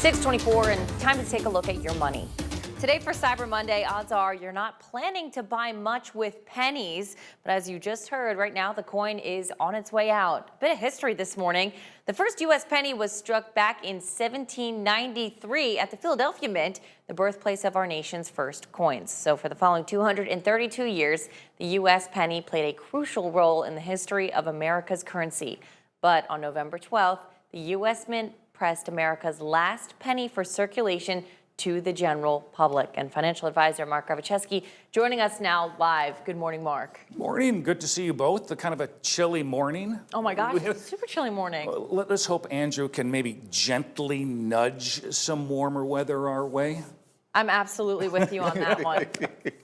6:24 and time to take a look at your money. Today for Cyber Monday, odds are you're not planning to buy much with pennies, but as you just heard, right now the coin is on its way out. A bit of history this morning. The first U.S. penny was struck back in 1793 at the Philadelphia Mint, the birthplace of our nation's first coins. So for the following 232 years, the U.S. penny played a crucial role in the history of America's currency. But on November 12th, the U.S. Mint pressed America's last penny for circulation to the general public. And financial advisor Mark Gravachewski joining us now live. Good morning, Mark. Morning. Good to see you both. The kind of a chilly morning. Oh my gosh, super chilly morning. Let's hope Andrew can maybe gently nudge some warmer weather our way. I'm absolutely with you on that one.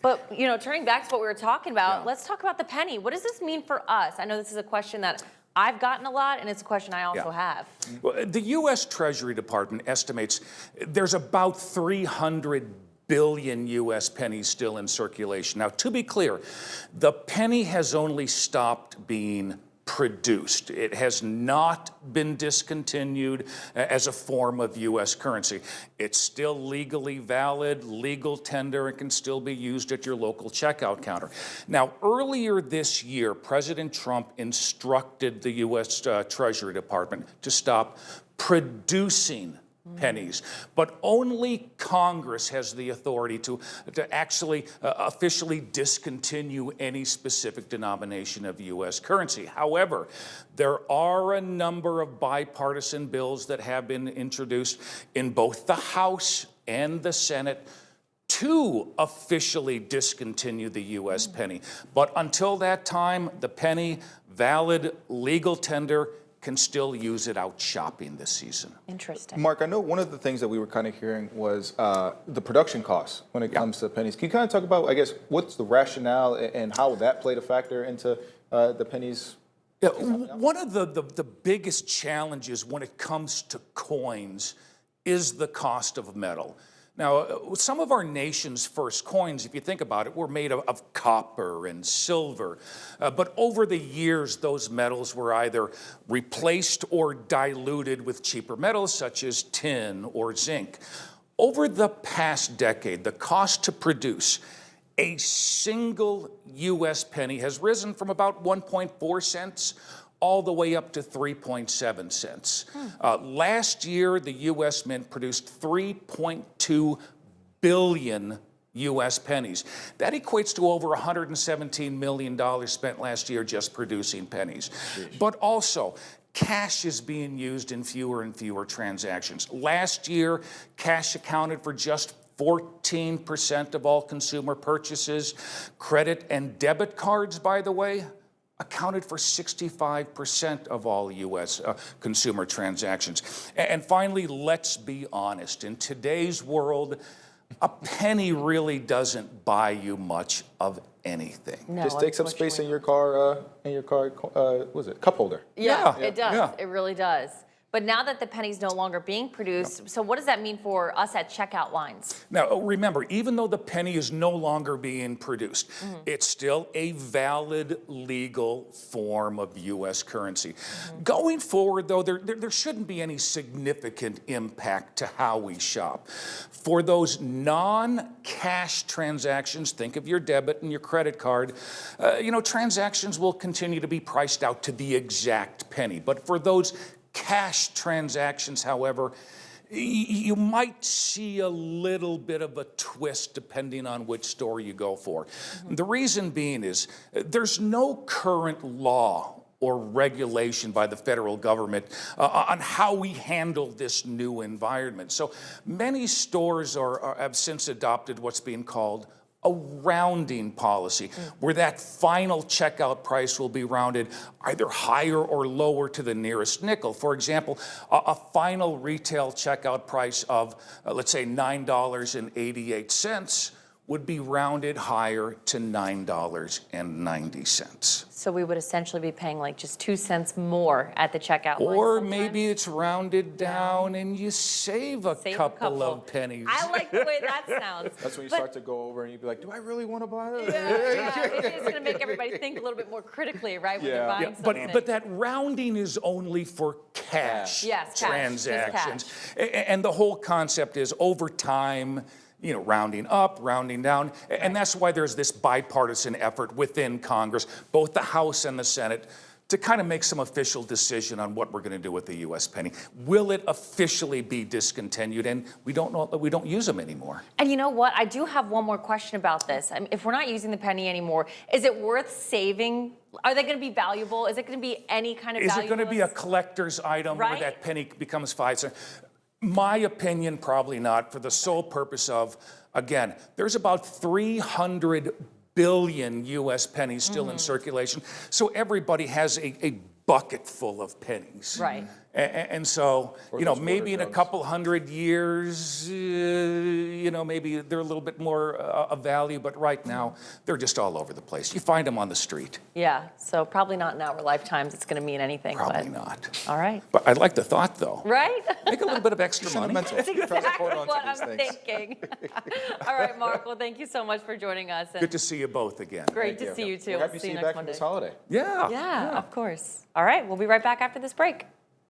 But, turning back to what we were talking about, Let's talk about the penny. What does this mean for us? I know this is a question that I've gotten a lot, and it's a question I also have. Well, the U.S. Treasury Department estimates there's about 300 billion U.S. pennies still in circulation. Now, to be clear, the penny has only stopped being produced. It has not been discontinued as a form of U.S. currency. It's still legally valid, legal tender, and can still be used at your local checkout counter. Now, earlier this year, President Trump instructed the U.S. Treasury Department to stop producing pennies, but only Congress has the authority to actually officially discontinue any specific denomination of U.S. currency. However, there are a number of bipartisan bills that have been introduced in both the House and the Senate to officially discontinue the U.S. penny. But until that time, the penny, valid, legal tender, can still use it out shopping this season. Interesting. Mark, I know one of the things that we were kind of hearing was the production costs when it comes to pennies. Can you kind of talk about, I guess, what's the rationale and how that played a factor into the pennies? Yeah, one of the biggest challenges when it comes to coins is the cost of metal. Now, some of our nation's first coins, if you think about it, were made of copper and silver. But over the years, those metals were either replaced or diluted with cheaper metals such as tin or zinc. Over the past decade, the cost to produce a single U.S. penny has risen from about 1.4 cents all the way up to 3.7 cents. Last year, the U.S. Mint produced 3.2 billion U.S. pennies. That equates to over $117 million spent last year just producing pennies. But also, cash is being used in fewer and fewer transactions. Last year, cash accounted for just 14% of all consumer purchases. Credit and debit cards, by the way, accounted for 65% of all U.S. Consumer transactions. And finally, let's be honest. In today's world, a penny really doesn't buy you much of anything. No, Just take some space in your car, what is it, cup holder? Yeah, it does. Yeah. It really does. But now that the penny's no longer being produced, so what does that mean for us at checkout lines? Now, remember, even though the penny is no longer being produced, it's still a valid legal form of U.S. currency. Going forward, though, there shouldn't be any significant impact to how we shop. For those non-cash transactions, think of your debit and your credit card, transactions will continue to be priced out to the exact penny. But for those cash transactions, however, you might see a little bit of a twist depending on which store you go for. The reason being is there's no current law or regulation by the federal government on how we handle this new environment. So many stores have since adopted what's being called a rounding policy, where that final checkout price will be rounded either higher or lower to the nearest nickel. For example, a final retail checkout price of, let's say, $9.88 would be rounded higher to $9.90. So we would essentially be paying like just 2 cents more at the checkout line. Or sometimes. maybe it's rounded down and you save a Save a couple of pennies. I like the way that sounds. That's when you But- start to go over and you'd be like, do I really want to buy that? Yeah, maybe it's going to make everybody think a little bit more critically, right, when they're Yeah. buying Yeah, something. but that rounding is only for cash Yes, cash, just transactions. And the whole concept is over time, rounding up, rounding down. And that's why there's this bipartisan effort within Congress, both the House and the Senate, to kind of make some official decision on what we're going to do with the U.S. penny. Will it officially be discontinued? And we don't use them anymore. And you know what? I do have one more question about this. I mean, if we're not using the penny anymore, is it worth saving? Are they going to be valuable? Is it going to be any kind of Is value? it going to be a collector's item where Right? that penny becomes 5 cents? My opinion, probably not, for the sole purpose of, again, there's about 300 billion U.S. pennies still in circulation. So everybody has a bucket full of pennies. Right. And so, those maybe in a water jugs. couple hundred years, maybe they're a little bit more of value, but right now, they're just all over the place. You find them on the street. Yeah, so probably not in our lifetimes it's going to mean anything. Probably but, not. All right. But I like the thought, though. Right? Make a little bit of extra money. Sentimental. That's Tries to exactly hold on to what these I'm things. thinking. All right, Mark. Well, thank you so much for joining us. And Good to see you both again. great to see you too. We're We'll happy to see see you you next back from Monday. this holiday. Yeah. Yeah, of course. All right, we'll be right back after this break.